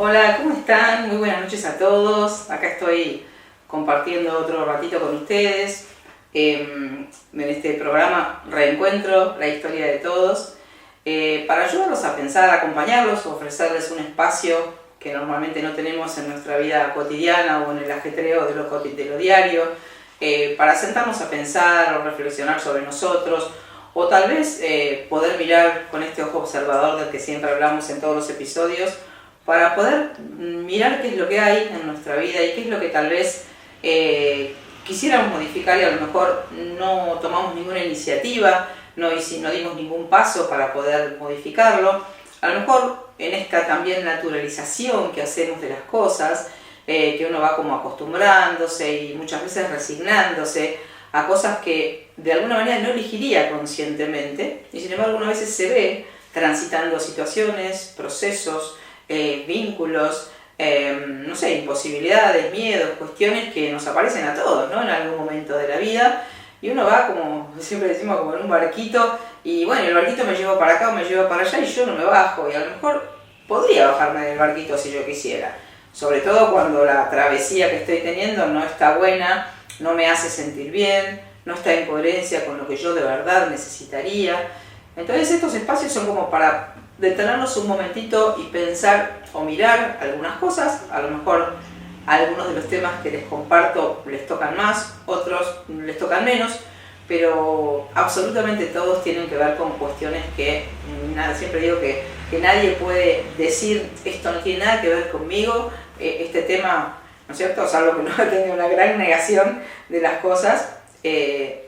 Hola, ¿cómo están? Muy buenas noches a todos. Acá estoy compartiendo otro ratito con ustedes. En este programa Reencuentro, la historia de todos, para ayudarlos a pensar, acompañarlos, ofrecerles un espacio que normalmente no tenemos en nuestra vida cotidiana o en el ajetreo de lo diario, para sentarnos a pensar o reflexionar sobre nosotros, o tal vez poder mirar con este ojo observador del que siempre hablamos en todos los episodios, para poder mirar qué es lo que hay en nuestra vida y qué es lo que tal vez quisiéramos modificar y a lo mejor no tomamos ninguna iniciativa, no dimos ningún paso para poder modificarlo. A lo mejor en esta también naturalización que hacemos de las cosas, que uno va como acostumbrándose y muchas veces resignándose a cosas que de alguna manera no elegiría conscientemente, y sin embargo algunas veces se ve transitando situaciones, procesos, vínculos, no sé, imposibilidades, miedos, cuestiones que nos aparecen a todos, ¿no? En algún momento de la vida, y uno va como, siempre decimos, como en un barquito, y bueno, el barquito me lleva para acá o me lleva para allá y yo no me bajo, y a lo mejor podría bajarme del barquito si yo quisiera, sobre todo cuando la travesía que estoy teniendo no está buena, no me hace sentir bien, no está en coherencia con lo que yo de verdad necesitaría. Entonces estos espacios son como para detenernos un momentito y pensar o mirar algunas cosas. A lo mejor algunos de los temas que les comparto les tocan más, otros les tocan menos, pero absolutamente todos tienen que ver con cuestiones que, siempre digo que nadie puede decir esto no tiene nada que ver conmigo, este tema, ¿no es cierto? Salvo que no tenga una gran negación de las cosas.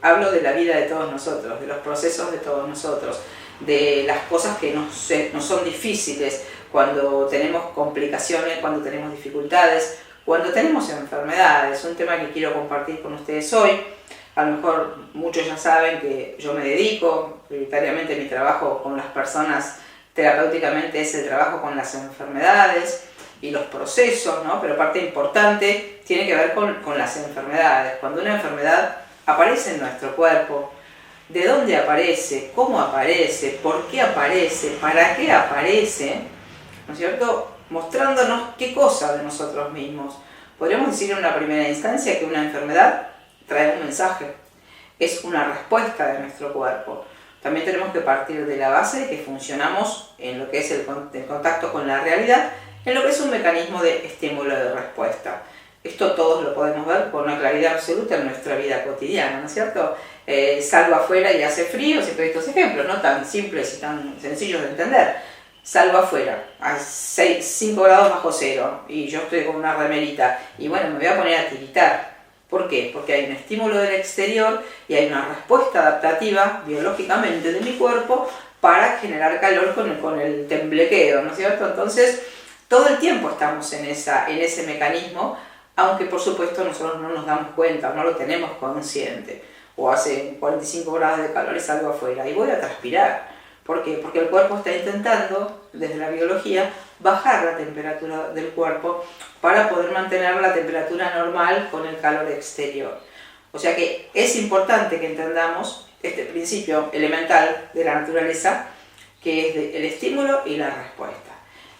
Hablo de la vida de todos nosotros, de los procesos de todos nosotros, de las cosas que nos son difíciles, cuando tenemos complicaciones, cuando tenemos dificultades, cuando tenemos enfermedades. Un tema que quiero compartir con ustedes hoy. A lo mejor muchos ya saben que yo me dedico, prioritariamente mi trabajo con las personas terapéuticamente es el trabajo con las enfermedades y los procesos, ¿no? Pero parte importante tiene que ver con las enfermedades. Cuando una enfermedad aparece en nuestro cuerpo, ¿de dónde aparece? ¿Cómo aparece? ¿Por qué aparece? ¿Para qué aparece? ¿No es cierto? Mostrándonos qué cosa de nosotros mismos. Podríamos decir en una primera instancia que una enfermedad trae un mensaje, es una respuesta de nuestro cuerpo. También tenemos que partir de la base de que funcionamos en lo que es el contacto con la realidad, en lo que es un mecanismo de estímulo de respuesta. Esto todos lo podemos ver con una claridad absoluta en nuestra vida cotidiana, ¿no es cierto? Salgo afuera y hace frío, siempre estos ejemplos, no tan simples y tan sencillos de entender. Salgo afuera, a 5 grados bajo cero, y yo estoy con una remerita, y bueno, me voy a poner a tiritar. ¿Por qué? Porque hay un estímulo del exterior y hay una respuesta adaptativa, biológicamente, de mi cuerpo para generar calor con el temblequeo, ¿no es cierto? Entonces, todo el tiempo estamos en ese mecanismo, aunque por supuesto nosotros no nos damos cuenta, no lo tenemos consciente. O hace 45 grados de calor y salgo afuera y voy a transpirar. ¿Por qué? Porque el cuerpo está intentando, desde la biología, bajar la temperatura del cuerpo para poder mantener la temperatura normal con el calor exterior. O sea que es importante que entendamos este principio elemental de la naturaleza, que es el estímulo y la respuesta.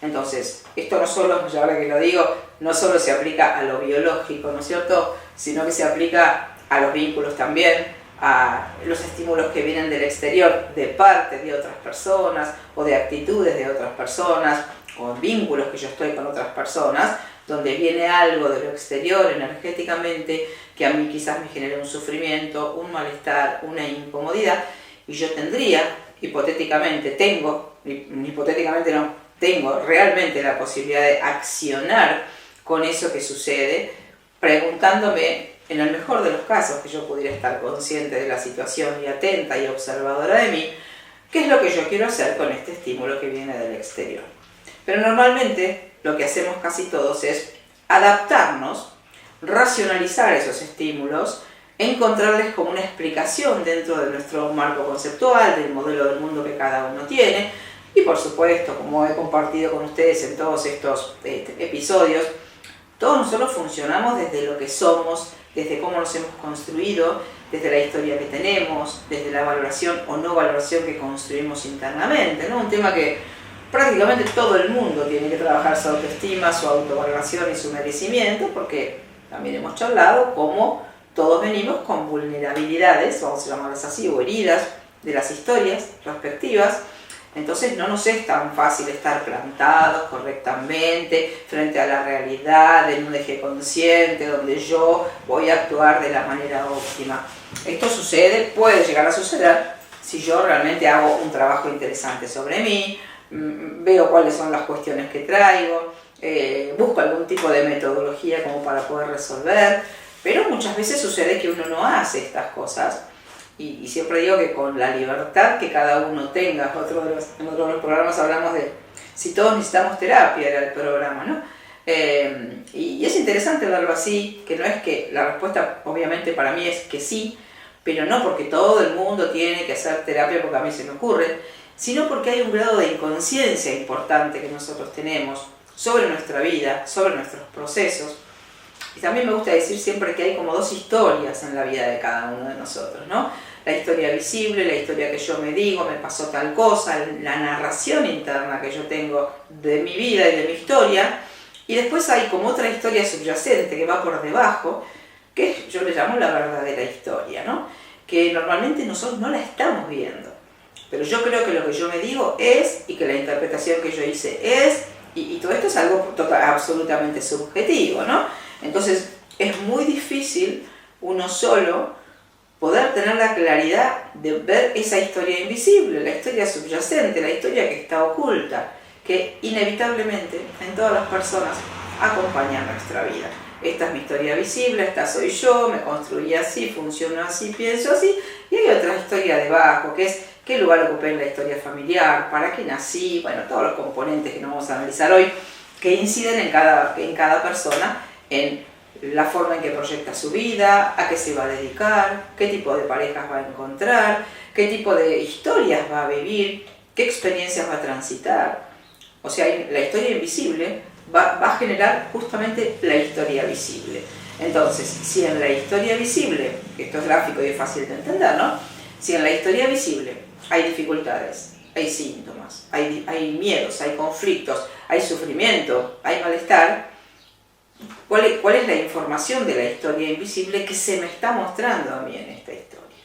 Entonces, esto no solo, ya ahora que lo digo, no solo se aplica a lo biológico, ¿no es cierto?, sino que se aplica a los vínculos también, a los estímulos que vienen del exterior de parte de otras personas o de actitudes de otras personas o vínculos que yo estoy con otras personas, donde viene algo de lo exterior energéticamente que a mí quizás me genere un sufrimiento, un malestar, una incomodidad, y yo tendría, hipotéticamente, tengo realmente la posibilidad de accionar con eso que sucede, preguntándome, en el mejor de los casos, que yo pudiera estar consciente de la situación y atenta y observadora de mí, qué es lo que yo quiero hacer con este estímulo que viene del exterior. Pero normalmente lo que hacemos casi todos es adaptarnos, racionalizar esos estímulos, encontrarles como una explicación dentro de nuestro marco conceptual, del modelo del mundo que cada uno tiene, y por supuesto, como he compartido con ustedes en todos estos episodios, todos nosotros funcionamos desde lo que somos, desde cómo nos hemos construido, desde la historia que tenemos, desde la valoración o no valoración que construimos internamente, ¿no? Un tema que prácticamente todo el mundo tiene que trabajar su autoestima, su autovaloración y su merecimiento, porque también hemos charlado cómo todos venimos con vulnerabilidades, vamos a llamarlas así, o heridas de las historias respectivas. Entonces no nos es tan fácil estar plantados correctamente frente a la realidad en un eje consciente donde yo voy a actuar de la manera óptima. Esto sucede, puede llegar a suceder si yo realmente hago un trabajo interesante sobre mí, veo cuáles son las cuestiones que traigo, busco algún tipo de metodología como para poder resolver, pero muchas veces sucede que uno no hace estas cosas. Y siempre digo que con la libertad que cada uno tenga, en otro de los programas hablamos de si todos necesitamos terapia, era el programa, ¿no? Y es interesante verlo así, que no es que la respuesta obviamente para mí es que sí, pero no porque todo el mundo tiene que hacer terapia porque a mí se me ocurre, sino porque hay un grado de inconsciencia importante que nosotros tenemos sobre nuestra vida, sobre nuestros procesos. Y también me gusta decir siempre que hay como dos historias en la vida de cada uno de nosotros, ¿no? La historia visible, la historia que yo me digo, me pasó tal cosa, la narración interna que yo tengo de mi vida y de mi historia, y después hay como otra historia subyacente que va por debajo, que yo le llamo la verdadera historia, ¿no? Que normalmente nosotros no la estamos viendo, pero yo creo que lo que yo me digo es, y que la interpretación que yo hice es, y todo esto es algo absolutamente subjetivo, ¿no? Entonces es muy difícil uno solo poder tener la claridad de ver esa historia invisible, la historia subyacente, la historia que está oculta, que inevitablemente en todas las personas acompaña nuestra vida. Esta es mi historia visible, esta soy yo, me construí así, funciono así, pienso así, y hay otra historia debajo, que es qué lugar ocupé en la historia familiar, para qué nací, bueno, todos los componentes que no vamos a analizar hoy, que inciden en cada persona, en la forma en que proyecta su vida, a qué se va a dedicar, qué tipo de parejas va a encontrar, qué tipo de historias va a vivir, qué experiencias va a transitar. O sea, la historia invisible va a generar justamente la historia visible. Entonces, si en la historia visible, que esto es gráfico y es fácil de entender, ¿no? Si en la historia visible hay dificultades, hay síntomas, hay miedos, hay conflictos, hay sufrimiento, hay malestar, ¿cuál es la información de la historia invisible que se me está mostrando a mí en esta historia?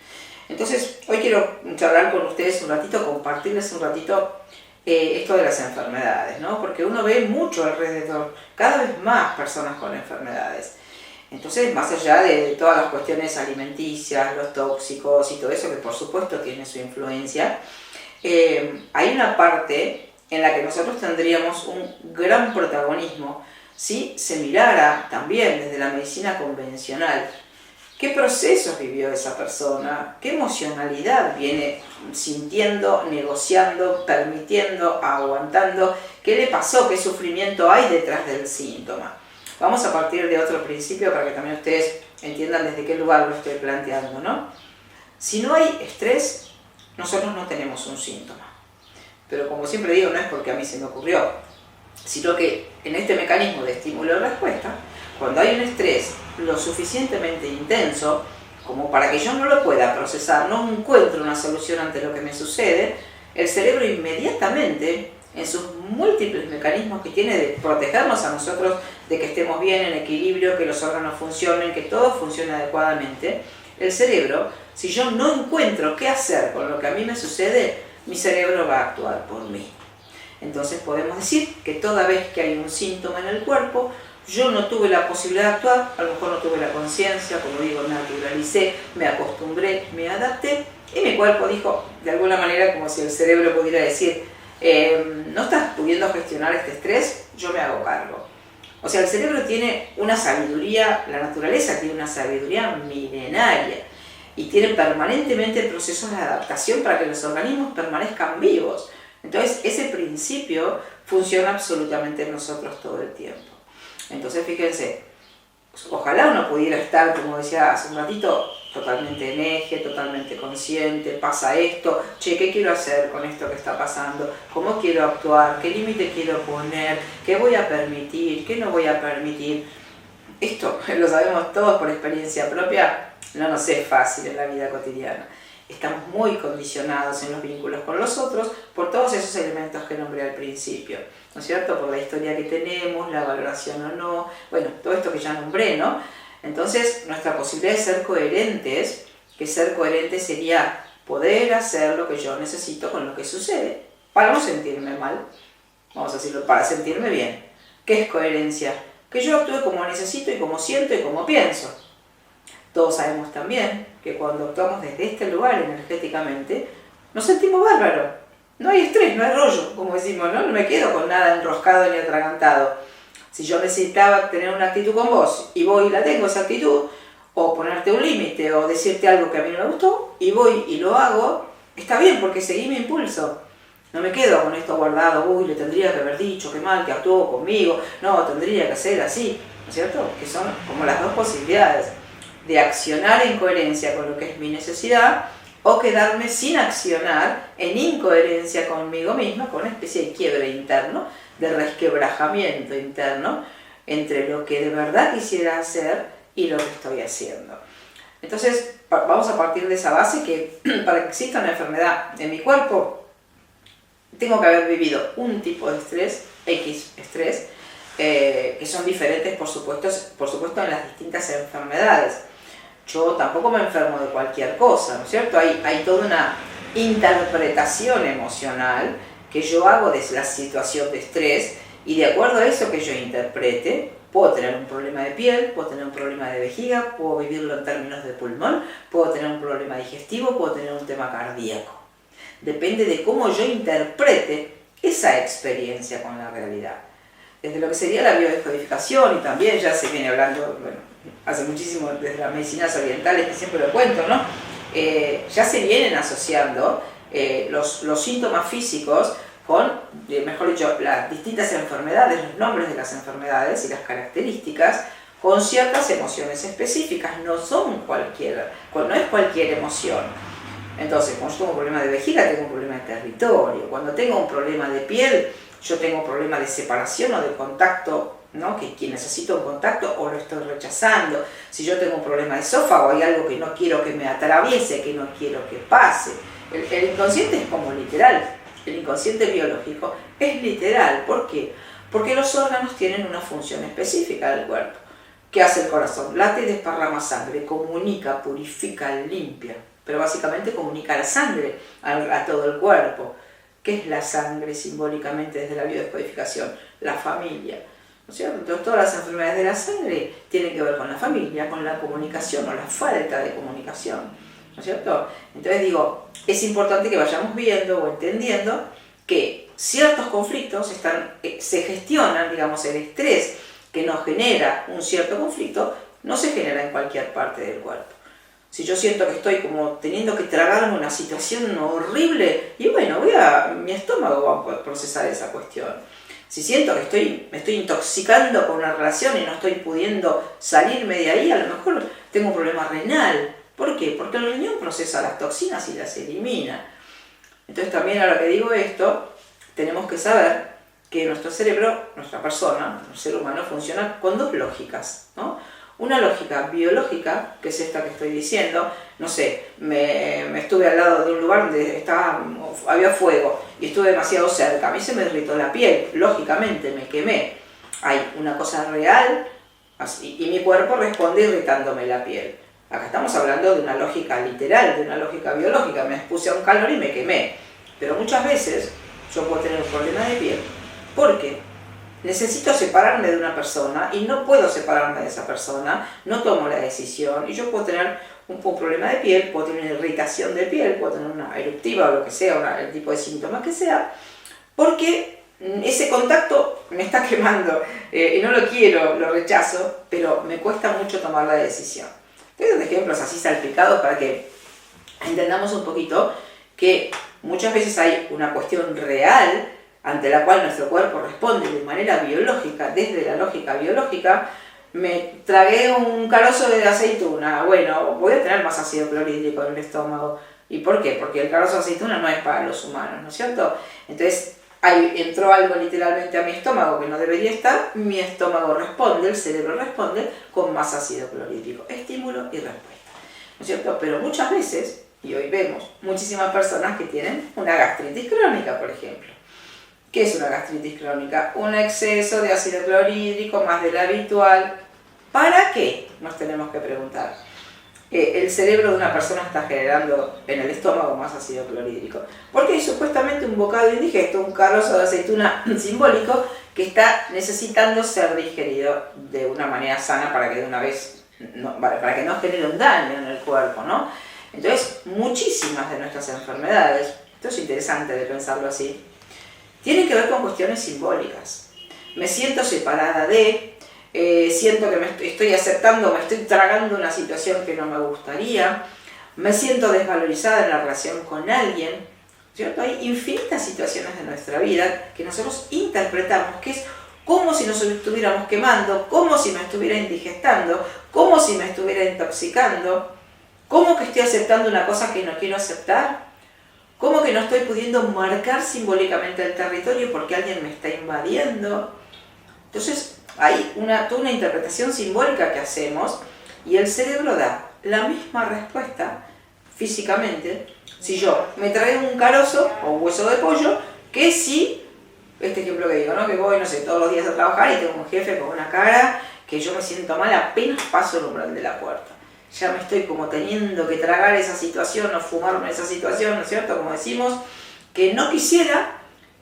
Entonces, hoy quiero charlar con ustedes un ratito, compartirles un ratito esto de las enfermedades, ¿no? Porque uno ve mucho alrededor, cada vez más personas con enfermedades. Entonces, más allá de todas las cuestiones alimenticias, los tóxicos y todo eso, que por supuesto tiene su influencia, hay una parte en la que nosotros tendríamos un gran protagonismo si se mirara también desde la medicina convencional qué procesos vivió esa persona, qué emocionalidad viene sintiendo, negociando, permitiendo, aguantando, qué le pasó, qué sufrimiento hay detrás del síntoma. Vamos a partir de otro principio para que también ustedes entiendan desde qué lugar lo estoy planteando, ¿no? Si no hay estrés, nosotros no tenemos un síntoma. Pero como siempre digo, no es porque a mí se me ocurrió, sino que en este mecanismo de estímulo y respuesta, cuando hay un estrés lo suficientemente intenso como para que yo no lo pueda procesar, no encuentro una solución ante lo que me sucede, el cerebro inmediatamente, en sus múltiples mecanismos que tiene de protegernos a nosotros, de que estemos bien, en equilibrio, que los órganos funcionen, que todo funcione adecuadamente, el cerebro, si yo no encuentro qué hacer con lo que a mí me sucede, mi cerebro va a actuar por mí. Entonces podemos decir que toda vez que hay un síntoma en el cuerpo, yo no tuve la posibilidad de actuar, a lo mejor no tuve la conciencia, como digo, naturalicé, me acostumbré, me adapté, y mi cuerpo dijo, de alguna manera, como si el cerebro pudiera decir, no estás pudiendo gestionar este estrés, yo me hago cargo. O sea, el cerebro tiene una sabiduría, la naturaleza tiene una sabiduría milenaria, y tiene permanentemente procesos de adaptación para que los organismos permanezcan vivos. Entonces, ese principio funciona absolutamente en nosotros todo el tiempo. Entonces, fíjense, ojalá uno pudiera estar, como decía hace un ratito, totalmente en eje, totalmente consciente, pasa esto, che, ¿qué quiero hacer con esto que está pasando? ¿Cómo quiero actuar? ¿Qué límite quiero poner? ¿Qué voy a permitir? ¿Qué no voy a permitir? Esto lo sabemos todos por experiencia propia, no nos es fácil en la vida cotidiana. estamos muy condicionados en los vínculos con los otros por todos esos elementos que nombré al principio, ¿no es cierto? Por la historia que tenemos, la valoración o no, bueno, todo esto que ya nombré, ¿no? Entonces, nuestra posibilidad de ser coherentes, que ser coherente sería poder hacer lo que yo necesito con lo que sucede, para no sentirme mal, vamos a decirlo, para sentirme bien. ¿Qué es coherencia? Que yo actúe como necesito y como siento y como pienso. Todos sabemos también que cuando actuamos desde este lugar energéticamente, nos sentimos bárbaros. No hay estrés, no hay rollo, como decimos, ¿no? No me quedo con nada enroscado ni atragantado. Si yo necesitaba tener una actitud con vos y voy y la tengo esa actitud, o ponerte un límite o decirte algo que a mí no me gustó, y voy y lo hago, está bien porque seguí mi impulso. No me quedo con esto guardado, uy, le tendría que haber dicho, qué mal que actuó conmigo, no, tendría que hacer así, ¿no es cierto? Que son como las dos posibilidades, de accionar en coherencia con lo que es mi necesidad, o quedarme sin accionar en incoherencia conmigo misma, con una especie de quiebre interno, de resquebrajamiento interno, entre lo que de verdad quisiera hacer y lo que estoy haciendo. Entonces, vamos a partir de esa base que para que exista una enfermedad en mi cuerpo, tengo que haber vivido un tipo de estrés, X estrés, que son diferentes, por supuesto, en las distintas enfermedades. Yo tampoco me enfermo de cualquier cosa, ¿no es cierto? Hay toda una interpretación emocional que yo hago de la situación de estrés y de acuerdo a eso que yo interprete, puedo tener un problema de piel, puedo tener un problema de vejiga, puedo vivirlo en términos de pulmón, puedo tener un problema digestivo, puedo tener un tema cardíaco. Depende de cómo yo interprete esa experiencia con la realidad. Desde lo que sería la biodescodificación, y también ya se viene hablando, bueno, hace muchísimo desde las medicinas orientales, que siempre lo cuento, ¿no? Ya se vienen asociando los síntomas físicos con, mejor dicho, las distintas enfermedades, los nombres de las enfermedades y las características, con ciertas emociones específicas. No es cualquier emoción. Entonces, cuando yo tengo un problema de vejiga, tengo un problema de territorio. Cuando tengo un problema de piel, yo tengo un problema de separación o de contacto, ¿no? Que necesito un contacto o lo estoy rechazando. Si yo tengo un problema de esófago, hay algo que no quiero que me atraviese, que no quiero que pase. El inconsciente es como literal. El inconsciente biológico es literal. ¿Por qué? Porque los órganos tienen una función específica del cuerpo. ¿Qué hace el corazón? Late y desparrama sangre, comunica, purifica, limpia. Pero básicamente comunica la sangre a todo el cuerpo. ¿Qué es la sangre simbólicamente desde la biodescodificación? La familia, ¿no es cierto? Entonces todas las enfermedades de la sangre tienen que ver con la familia, con la comunicación o la falta de comunicación, ¿no es cierto? Entonces digo, es importante que vayamos viendo o entendiendo que ciertos conflictos se gestionan, digamos, el estrés que nos genera un cierto conflicto no se genera en cualquier parte del cuerpo. Si yo siento que estoy como teniendo que tragarme una situación horrible, y bueno, mi estómago va a poder procesar esa cuestión. Si siento que me estoy intoxicando con una relación y no estoy pudiendo salirme de ahí, a lo mejor tengo un problema renal. ¿Por qué? Porque el riñón procesa las toxinas y las elimina. Entonces también ahora que digo esto, tenemos que saber que nuestro cerebro, nuestra persona, nuestro ser humano, funciona con dos lógicas, ¿no? Una lógica biológica, que es esta que estoy diciendo, no sé, me estuve al lado de un lugar donde había fuego y estuve demasiado cerca, a mí se me irritó la piel, lógicamente me quemé. Hay una cosa real y mi cuerpo responde irritándome la piel. Acá estamos hablando de una lógica literal, de una lógica biológica, me expuse a un calor y me quemé. Pero muchas veces yo puedo tener un problema de piel. ¿Por qué? Necesito separarme de una persona y no puedo separarme de esa persona, no tomo la decisión y yo puedo tener un problema de piel, puedo tener una irritación de piel, puedo tener una eruptiva o lo que sea, el tipo de síntoma que sea, porque ese contacto me está quemando y no lo quiero, lo rechazo, pero me cuesta mucho tomar la decisión. Te doy ejemplos así salpicados para que entendamos un poquito que muchas veces hay una cuestión real ante la cual nuestro cuerpo responde de manera biológica, desde la lógica biológica. Me tragué un carozo de aceituna, bueno, voy a tener más ácido clorhídrico en el estómago. ¿Y por qué? Porque el carozo de aceituna no es para los humanos, ¿no es cierto? Entonces, entró algo literalmente a mi estómago que no debería estar, mi estómago responde, el cerebro responde con más ácido clorhídrico. Estímulo y respuesta, ¿no es cierto? Pero muchas veces y hoy vemos muchísimas personas que tienen una gastritis crónica, por ejemplo. ¿Qué es una gastritis crónica? Un exceso de ácido clorhídrico más del habitual. ¿Para qué? Nos tenemos que preguntar. El cerebro de una persona está generando en el estómago más ácido clorhídrico. Porque hay supuestamente un bocado indigesto, un carozo de aceituna simbólico que está necesitando ser digerido de una manera sana para que de una vez, para que no genere un daño en el cuerpo, ¿no? Entonces, muchísimas de nuestras enfermedades, esto es interesante de pensarlo así, tienen que ver con cuestiones simbólicas. Me siento separada de, siento que me estoy aceptando, me estoy tragando una situación que no me gustaría, me siento desvalorizada en la relación con alguien, ¿cierto? Hay infinitas situaciones de nuestra vida que nosotros interpretamos, que es como si nos estuviéramos quemando, como si me estuviera indigestando, como si me estuviera intoxicando, como que estoy aceptando una cosa que no quiero aceptar, como que no estoy pudiendo marcar simbólicamente el territorio porque alguien me está invadiendo. Entonces hay toda una interpretación simbólica que hacemos y el cerebro da la misma respuesta físicamente si yo me traigo un carozo o un hueso de pollo que si, este ejemplo que digo, ¿no? Que voy, no sé, todos los días a trabajar y tengo un jefe con una cara que yo me siento mal apenas paso el umbral de la puerta. Ya me estoy como teniendo que tragar esa situación o fumarme esa situación, ¿no es cierto? Como decimos, que no quisiera,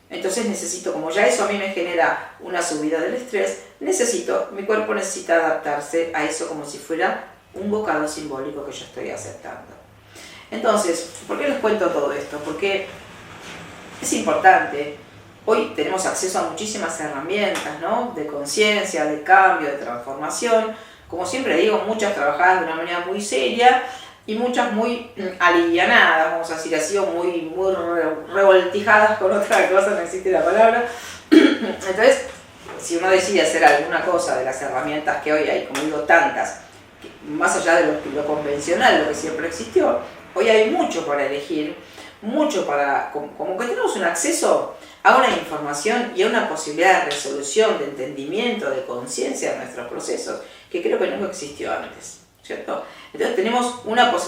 entonces necesito, como ya eso a mí me genera una subida del estrés, mi cuerpo necesita adaptarse a eso como si fuera un bocado simbólico que yo estoy aceptando. Entonces, ¿por qué les cuento todo esto? Porque es importante. Hoy tenemos acceso a muchísimas herramientas, ¿no? De conciencia, de cambio, de transformación. Como siempre digo, muchas trabajadas de una manera muy seria y muchas muy alivianadas, vamos a decir así, o muy revoltijadas con otra cosa, no existe la palabra. Entonces, si uno decide hacer alguna cosa de las herramientas que hoy hay, como digo, tantas, más allá de lo convencional, lo que siempre existió, hoy hay mucho para elegir, mucho para, como que tenemos un acceso a una información y a una posibilidad de resolución, de entendimiento, de conciencia de nuestros procesos, que creo que nunca existió antes, ¿cierto? Entonces tenemos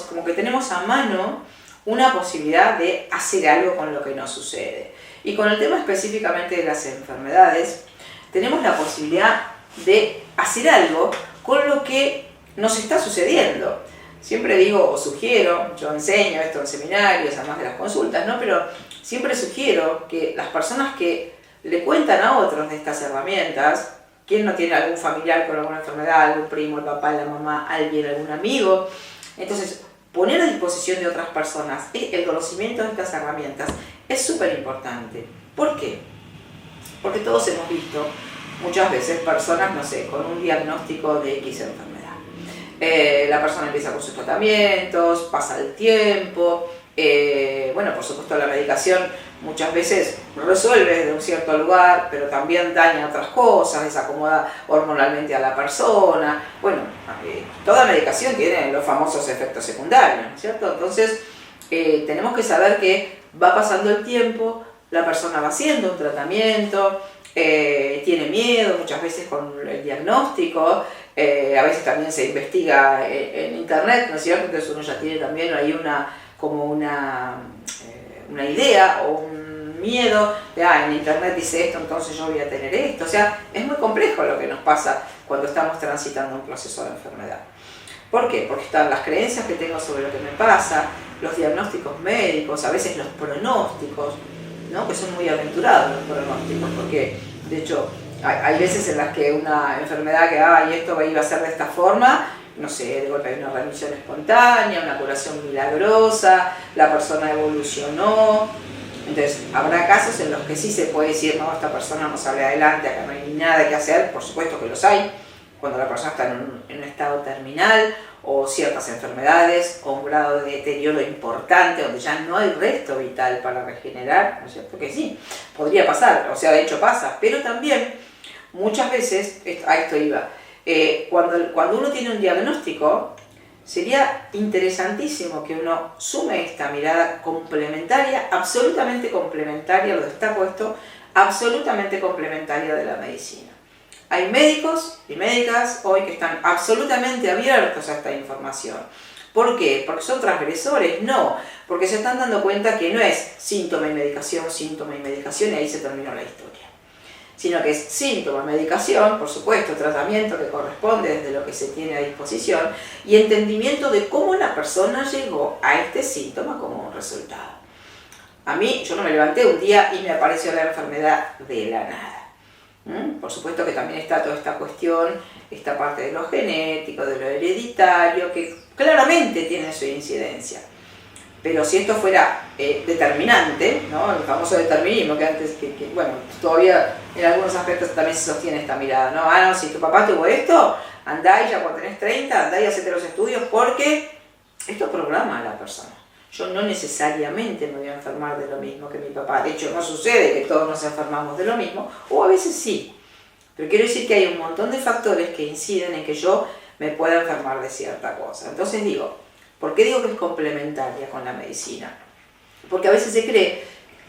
como que tenemos a mano una posibilidad de hacer algo con lo que nos sucede. Y con el tema específicamente de las enfermedades, tenemos la posibilidad de hacer algo con lo que nos está sucediendo. Siempre digo o sugiero, yo enseño esto en seminarios, además de las consultas, ¿no? Pero siempre sugiero que las personas que le cuentan a otros de estas herramientas, ¿quién no tiene algún familiar con alguna enfermedad, algún primo, el papá, la mamá, alguien, algún amigo? Entonces, poner a disposición de otras personas el conocimiento de estas herramientas es súper importante. ¿Por qué? Porque todos hemos visto muchas veces personas, no sé, con un diagnóstico de X enfermedad. La persona empieza con sus tratamientos, pasa el tiempo, bueno, por supuesto la medicación muchas veces resuelve desde un cierto lugar, pero también daña otras cosas, desacomoda hormonalmente a la persona. Bueno, toda medicación tiene los famosos efectos secundarios, ¿no es cierto? Entonces, tenemos que saber que va pasando el tiempo, la persona va haciendo un tratamiento, tiene miedo muchas veces con el diagnóstico, a veces también se investiga en internet, ¿no es cierto? Entonces uno ya tiene también ahí una idea o un miedo de, en internet dice esto, entonces yo voy a tener esto. O sea, es muy complejo lo que nos pasa cuando estamos transitando un proceso de enfermedad. ¿Por qué? Porque están las creencias que tengo sobre lo que me pasa, los diagnósticos médicos, a veces los pronósticos, ¿no? Que son muy aventurados los pronósticos, porque de hecho hay veces en las que una enfermedad que esto iba a ser de esta forma, no sé, de golpe hay una remisión espontánea, una curación milagrosa, la persona evolucionó. Entonces habrá casos en los que sí se puede decir, no, esta persona no sale adelante, acá no hay nada que hacer, por supuesto que los hay, cuando la persona está en un estado terminal, o ciertas enfermedades, o un grado de deterioro importante, donde ya no hay resto vital para regenerar, ¿no es cierto? Que sí, podría pasar, o sea, de hecho pasa, pero también muchas veces, a esto iba, cuando uno tiene un diagnóstico, sería interesantísimo que uno sume esta mirada complementaria, absolutamente complementaria, lo está puesto, absolutamente complementaria de la medicina. Hay médicos y médicas hoy que están absolutamente abiertos a esta información. ¿Por qué? ¿Porque son transgresores? No, porque se están dando cuenta que no es síntoma y medicación, y ahí se terminó la historia. Sino que es síntoma, medicación, por supuesto, tratamiento que corresponde desde lo que se tiene a disposición y entendimiento de cómo la persona llegó a este síntoma como un resultado. A mí, yo no me levanté un día y me apareció la enfermedad de la nada. Por supuesto que también está toda esta cuestión, esta parte de lo genético, de lo hereditario, que claramente tiene su incidencia. Pero si esto fuera determinante, ¿no? El famoso determinismo, que antes, bueno, todavía en algunos aspectos también se sostiene esta mirada, ¿no? Ah, no, si tu papá tuvo esto, andá y ya cuando tenés 30, andá y hacete los estudios, porque esto programa a la persona. Yo no necesariamente me voy a enfermar de lo mismo que mi papá. De hecho, no sucede que todos nos enfermamos de lo mismo, o a veces sí. Pero quiero decir que hay un montón de factores que inciden en que yo me pueda enfermar de cierta cosa. Entonces digo, ¿por qué digo que es complementaria con la medicina? Porque a veces se cree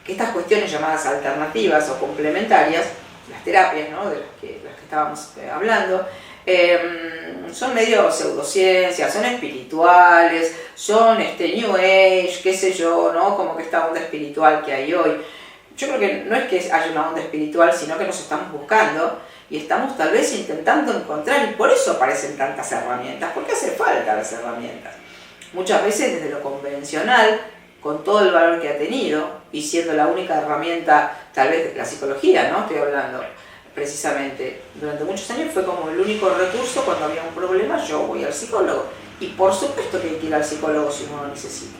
que estas cuestiones llamadas alternativas o complementarias, las terapias, ¿no? De las que estábamos hablando, son medio pseudociencias, son espirituales, son New Age, qué sé yo, ¿no? Como que esta onda espiritual que hay hoy. Yo creo que no es que haya una onda espiritual, sino que nos estamos buscando y estamos tal vez intentando encontrar, y por eso aparecen tantas herramientas, porque hace falta las herramientas. Muchas veces desde lo convencional, con todo el valor que ha tenido, y siendo la única herramienta, tal vez de la psicología, ¿no? Estoy hablando, precisamente, durante muchos años fue como el único recurso cuando había un problema, yo voy al psicólogo. Y por supuesto que hay que ir al psicólogo si uno lo necesita.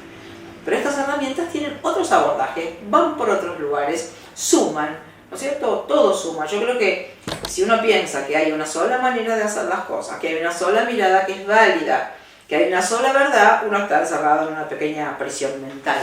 Pero estas herramientas tienen otros abordajes, van por otros lugares, suman, ¿no es cierto? Todo suma. Yo creo que si uno piensa que hay una sola manera de hacer las cosas, que hay una sola mirada que es válida, que hay una sola verdad, uno está encerrado en una pequeña prisión mental,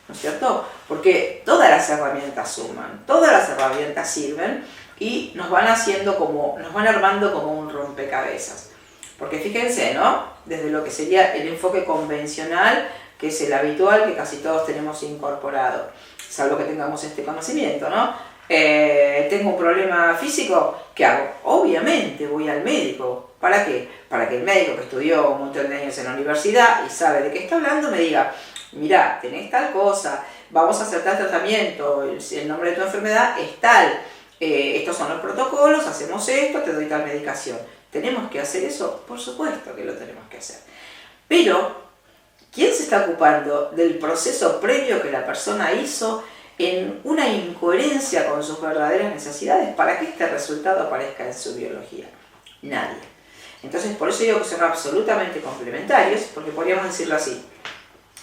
¿no es cierto? Porque todas las herramientas suman, todas las herramientas sirven y nos van armando como un rompecabezas. Porque fíjense, ¿no? Desde lo que sería el enfoque convencional, que es el habitual, que casi todos tenemos incorporado, salvo que tengamos este conocimiento, ¿no? Tengo un problema físico, ¿qué hago? Obviamente voy al médico. ¿Para qué? Para que el médico que estudió un montón de años en la universidad y sabe de qué está hablando me diga, mira, tenés tal cosa, vamos a hacer tal tratamiento, el nombre de tu enfermedad es tal, estos son los protocolos, hacemos esto, te doy tal medicación. ¿Tenemos que hacer eso? Por supuesto que lo tenemos que hacer. Pero, ¿quién se está ocupando del proceso previo que la persona hizo en una incoherencia con sus verdaderas necesidades para que este resultado aparezca en su biología? Nadie. Entonces, por eso digo que son absolutamente complementarios, porque podríamos decirlo así.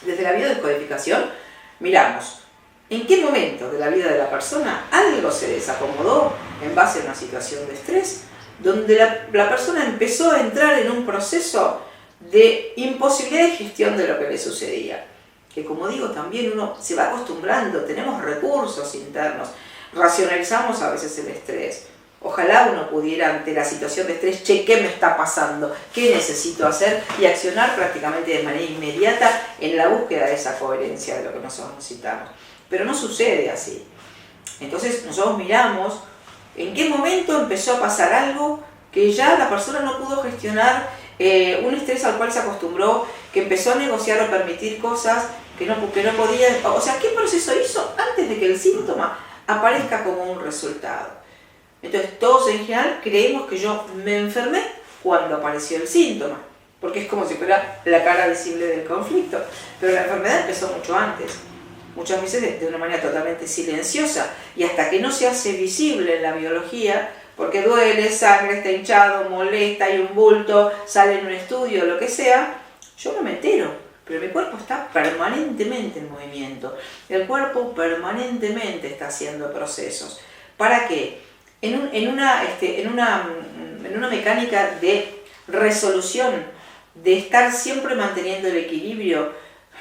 Desde la biodescodificación, miramos en qué momento de la vida de la persona algo se desacomodó en base a una situación de estrés, donde la persona empezó a entrar en un proceso de imposibilidad de gestión de lo que le sucedía. Que como digo, también uno se va acostumbrando, tenemos recursos internos, racionalizamos a veces el estrés. Ojalá uno pudiera ante la situación de estrés, ¿qué me está pasando? ¿Qué necesito hacer? Y accionar prácticamente de manera inmediata en la búsqueda de esa coherencia de lo que nosotros necesitamos. Pero no sucede así. Entonces nosotros miramos en qué momento empezó a pasar algo que ya la persona no pudo gestionar, un estrés al cual se acostumbró, que empezó a negociar o permitir cosas que no podía, o sea, ¿qué proceso hizo antes de que el síntoma aparezca como un resultado? Entonces todos en general creemos que yo me enfermé cuando apareció el síntoma, porque es como si fuera la cara visible del conflicto, pero la enfermedad empezó mucho antes, muchas veces de una manera totalmente silenciosa, y hasta que no se hace visible en la biología, porque duele, sangre, está hinchado, molesta, hay un bulto, sale en un estudio, lo que sea, yo no me entero, pero mi cuerpo está permanentemente en movimiento, el cuerpo permanentemente está haciendo procesos. ¿Para qué? En una mecánica de resolución, de estar siempre manteniendo el equilibrio.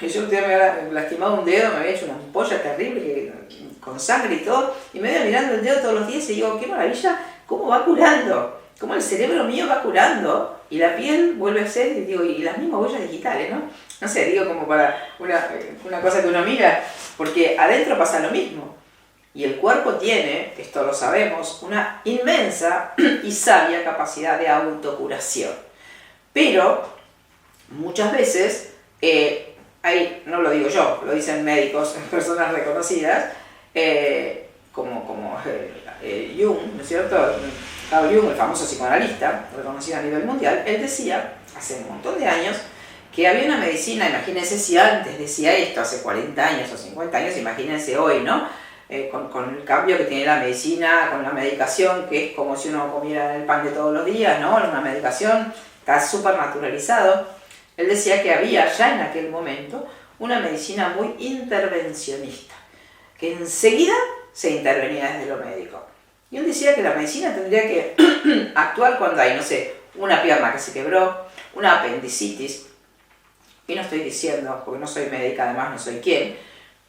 Yo me había lastimado un dedo, me había hecho una ampolla terrible con sangre y todo, y me iba mirando el dedo todos los días y digo, qué maravilla, cómo va curando, cómo el cerebro mío va curando, y la piel vuelve a ser, y digo, y las mismas huellas digitales, ¿no? No sé, digo como para una cosa que uno mira, porque adentro pasa lo mismo. Y el cuerpo tiene, esto lo sabemos, una inmensa y sabia capacidad de autocuración. Pero muchas veces no lo digo yo, lo dicen médicos, personas reconocidas, como Jung, ¿no es cierto? Carl Jung, el famoso psicoanalista, reconocido a nivel mundial, él decía, hace un montón de años, que había una medicina, imagínense si antes decía esto, hace 40 años o 50 años, imagínense hoy, ¿no? Con el cambio que tiene la medicina, con la medicación, que es como si uno comiera el pan de todos los días, ¿no? Una medicación está súper naturalizado. Él decía que había ya en aquel momento una medicina muy intervencionista, que enseguida se intervenía desde lo médico. Y él decía que la medicina tendría que actuar cuando hay, no sé, una pierna que se quebró, una apendicitis. Y no estoy diciendo, porque no soy médica, además no soy quien,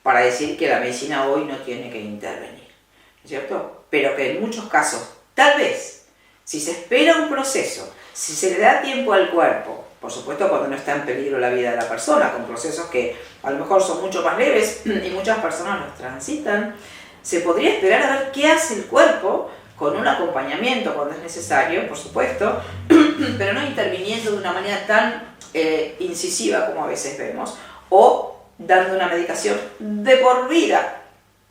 para decir que la medicina hoy no tiene que intervenir, ¿no es cierto? Pero que en muchos casos, tal vez, si se espera un proceso, si se le da tiempo al cuerpo, por supuesto cuando no está en peligro la vida de la persona, con procesos que a lo mejor son mucho más leves y muchas personas los transitan, se podría esperar a ver qué hace el cuerpo con un acompañamiento cuando es necesario, por supuesto, pero no interviniendo de una manera tan incisiva como a veces vemos, o dando una medicación de por vida.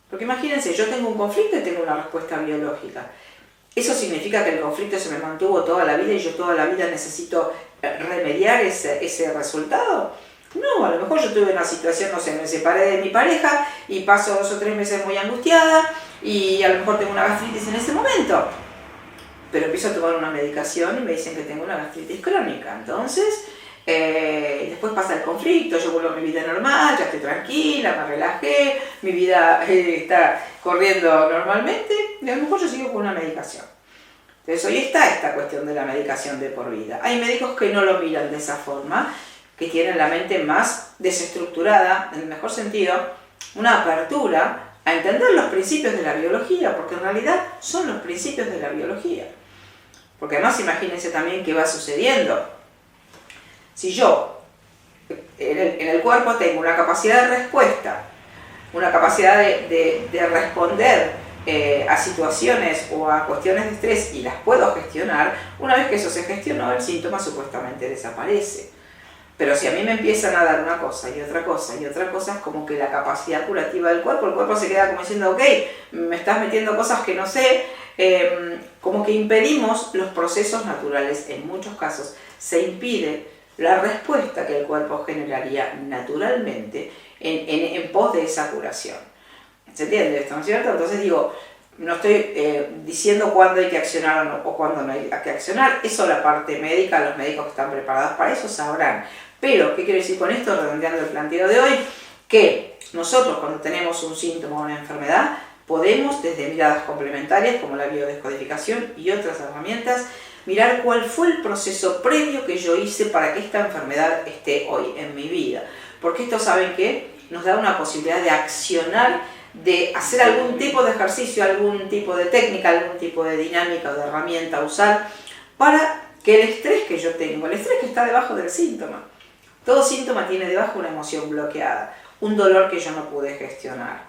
Porque imagínense, yo tengo un conflicto y tengo una respuesta biológica. ¿Eso significa que el conflicto se me mantuvo toda la vida y yo toda la vida necesito remediar ese resultado? No, a lo mejor yo tuve una situación, no sé, me separé de mi pareja y paso 2 o 3 meses muy angustiada y a lo mejor tengo una gastritis en ese momento. Pero empiezo a tomar una medicación y me dicen que tengo una gastritis crónica. Entonces, después pasa el conflicto, yo vuelvo a mi vida normal, ya estoy tranquila, me relajé, mi vida está corriendo normalmente y a lo mejor yo sigo con una medicación. Entonces hoy está esta cuestión de la medicación de por vida. Hay médicos que no lo miran de esa forma, que tienen la mente más desestructurada, en el mejor sentido, una apertura a entender los principios de la biología, porque en realidad son los principios de la biología. Porque además imagínense también qué va sucediendo. Si yo en el cuerpo tengo una capacidad de respuesta, una capacidad de responder a situaciones o a cuestiones de estrés y las puedo gestionar, una vez que eso se gestionó, el síntoma supuestamente desaparece. Pero si a mí me empiezan a dar una cosa y otra cosa y otra cosa, es como que la capacidad curativa del cuerpo, el cuerpo se queda como diciendo, ok, me estás metiendo cosas que no sé, como que impedimos los procesos naturales. En muchos casos se impide la respuesta que el cuerpo generaría naturalmente en pos de esa curación. ¿Se entiende esto, no es cierto? Entonces digo, no estoy diciendo cuándo hay que accionar o cuándo no hay que accionar. Eso la parte médica, los médicos que están preparados para eso sabrán. Pero, ¿qué quiero decir con esto? Redondeando el planteo de hoy, que nosotros cuando tenemos un síntoma o una enfermedad, podemos desde miradas complementarias como la biodescodificación y otras herramientas, mirar cuál fue el proceso previo que yo hice para que esta enfermedad esté hoy en mi vida. Porque esto, ¿saben qué? Nos da una posibilidad de accionar, de hacer algún tipo de ejercicio, algún tipo de técnica, algún tipo de dinámica o de herramienta a usar para que el estrés que yo tengo, el estrés que está debajo del síntoma, todo síntoma tiene debajo una emoción bloqueada, un dolor que yo no pude gestionar.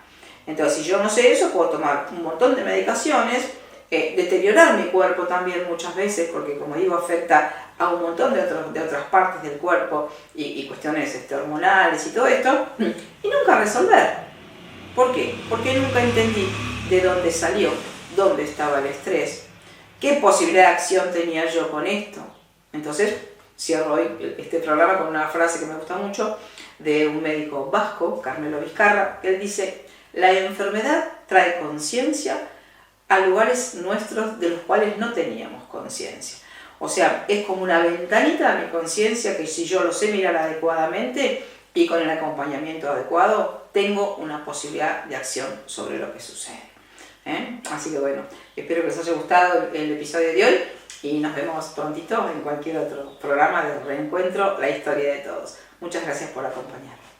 Entonces, si yo no sé eso, puedo tomar un montón de medicaciones, deteriorar mi cuerpo también muchas veces, porque como digo, afecta a un montón de otras partes del cuerpo y cuestiones hormonales y todo esto, y nunca resolver. ¿Por qué? Porque nunca entendí de dónde salió, dónde estaba el estrés, qué posibilidad de acción tenía yo con esto. Entonces, cierro hoy este programa con una frase que me gusta mucho de un médico vasco, Carmelo Vizcarra. Él dice: la enfermedad trae conciencia a lugares nuestros de los cuales no teníamos conciencia. O sea, es como una ventanita a mi conciencia que si yo lo sé mirar adecuadamente y con el acompañamiento adecuado, tengo una posibilidad de acción sobre lo que sucede. Así que bueno, espero que les haya gustado el episodio de hoy y nos vemos prontito en cualquier otro programa de Reencuentro, la historia de todos. Muchas gracias por acompañarme.